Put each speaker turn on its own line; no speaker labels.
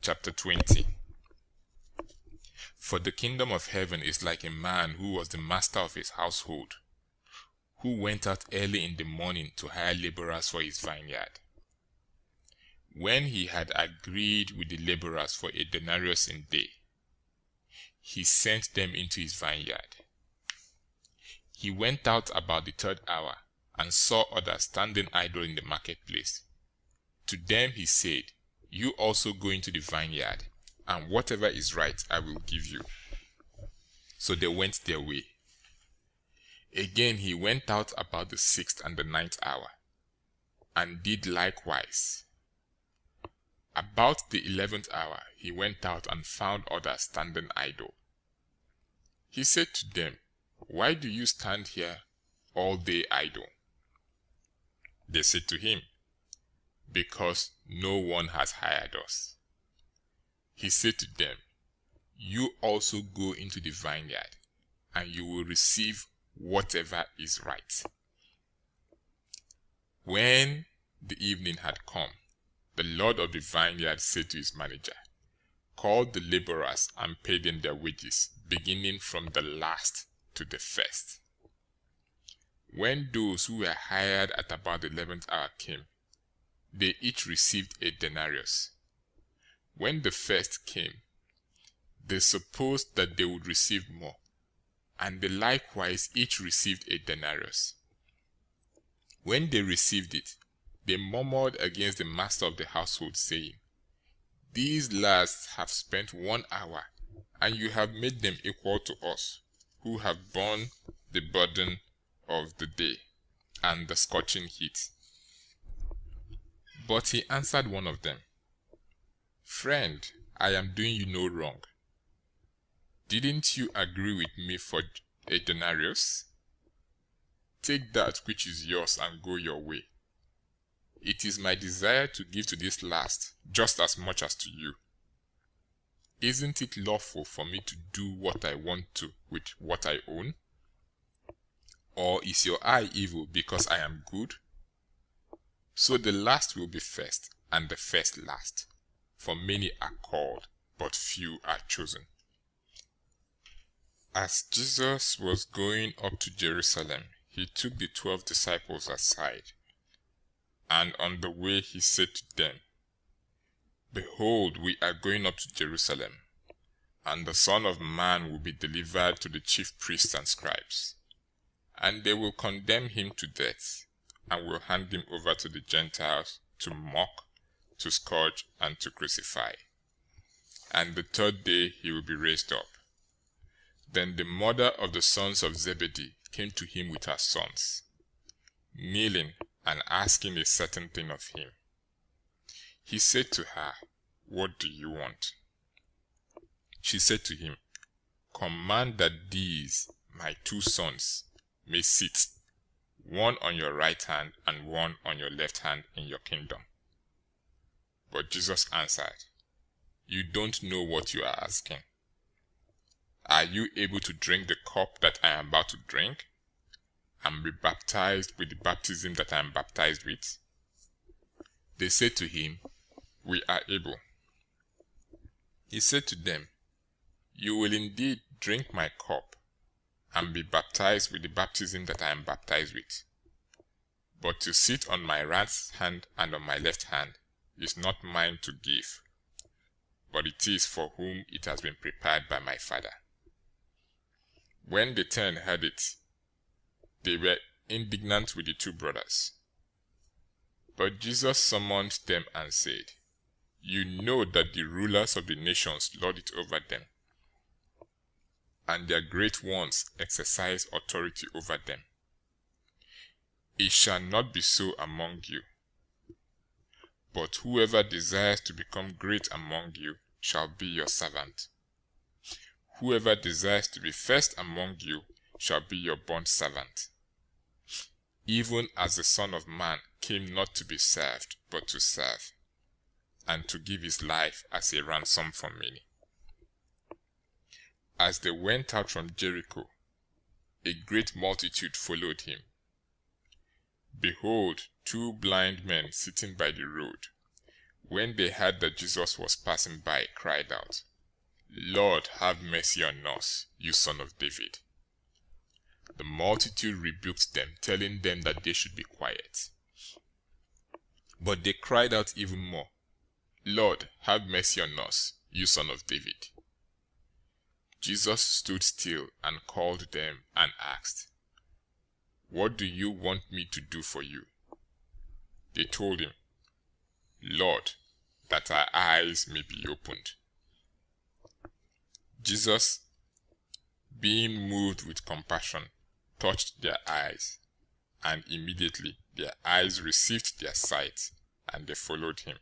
chapter 20. For the kingdom of heaven is like a man who was the master of his household, who went out early in the morning to hire laborers for his vineyard. When he had agreed with the laborers for a denarius in day, he sent them into his vineyard. He went out about the 3rd hour and saw others standing idle in the marketplace. To them he said, "You also go into the vineyard, and whatever is right I will give you." So they went their way. Again he went out about the 6th and the 9th hour, and did likewise. About the 11th hour he went out and found others standing idle. He said to them, "Why do you stand here all day idle?" They said to him, "Because no one has hired us." He said to them, "You also go into the vineyard, and you will receive whatever is right." When the evening had come, the lord of the vineyard said to his manager, "Call the laborers and pay them their wages, beginning from the last to the first." When those who were hired at about the 11th hour came, they each received a denarius. When the first came, they supposed that they would receive more, and they likewise each received a denarius. When they received it, they murmured against the master of the household, saying, "These last have spent 1 hour, and you have made them equal to us, who have borne the burden of the day and the scorching heat." But he answered one of them, "Friend, I am doing you no wrong. Didn't you agree with me for a denarius? Take that which is yours and go your way. It is my desire to give to this last just as much as to you. Isn't it lawful for me to do what I want to with what I own? Or is your eye evil because I am good? So the last will be first, and the first last. For many are called, but few are chosen." As Jesus was going up to Jerusalem, he took the 12 disciples aside, and on the way he said to them, "Behold, we are going up to Jerusalem, and the Son of Man will be delivered to the chief priests and scribes, and they will condemn him to death, and will hand him over to the Gentiles to mock, to scourge, and to crucify. And the 3rd day he will be raised up." Then the mother of the sons of Zebedee came to him with her sons, kneeling and asking a certain thing of him. He said to her, "What do you want?" She said to him, "Command that these, my 2 sons, may sit, one on your right hand and one on your left hand in your kingdom." But Jesus answered, "You don't know what you are asking. Are you able to drink the cup that I am about to drink, and be baptized with the baptism that I am baptized with?" They said to him, "We are able." He said to them, "You will indeed drink my cup, and be baptized with the baptism that I am baptized with. But to sit on my right hand and on my left hand is not mine to give, but it is for whom it has been prepared by my Father." When the 10 heard it, they were indignant with the 2 brothers. But Jesus summoned them and said, "You know that the rulers of the nations lord it over them, and their great ones exercise authority over them. It shall not be so among you. But whoever desires to become great among you shall be your servant. Whoever desires to be first among you shall be your bondservant. Even as the Son of Man came not to be served, but to serve, and to give his life as a ransom for many." As they went out from Jericho, a great multitude followed him. Behold, 2 blind men sitting by the road, when they heard that Jesus was passing by, cried out, "Lord, have mercy on us, you son of David." The multitude rebuked them, telling them that they should be quiet. But they cried out even more, "Lord, have mercy on us, you son of David." Jesus stood still and called them and asked, "What do you want me to do for you?" They told him, "Lord, that our eyes may be opened." Jesus, being moved with compassion, touched their eyes, and immediately their eyes received their sight, and they followed him.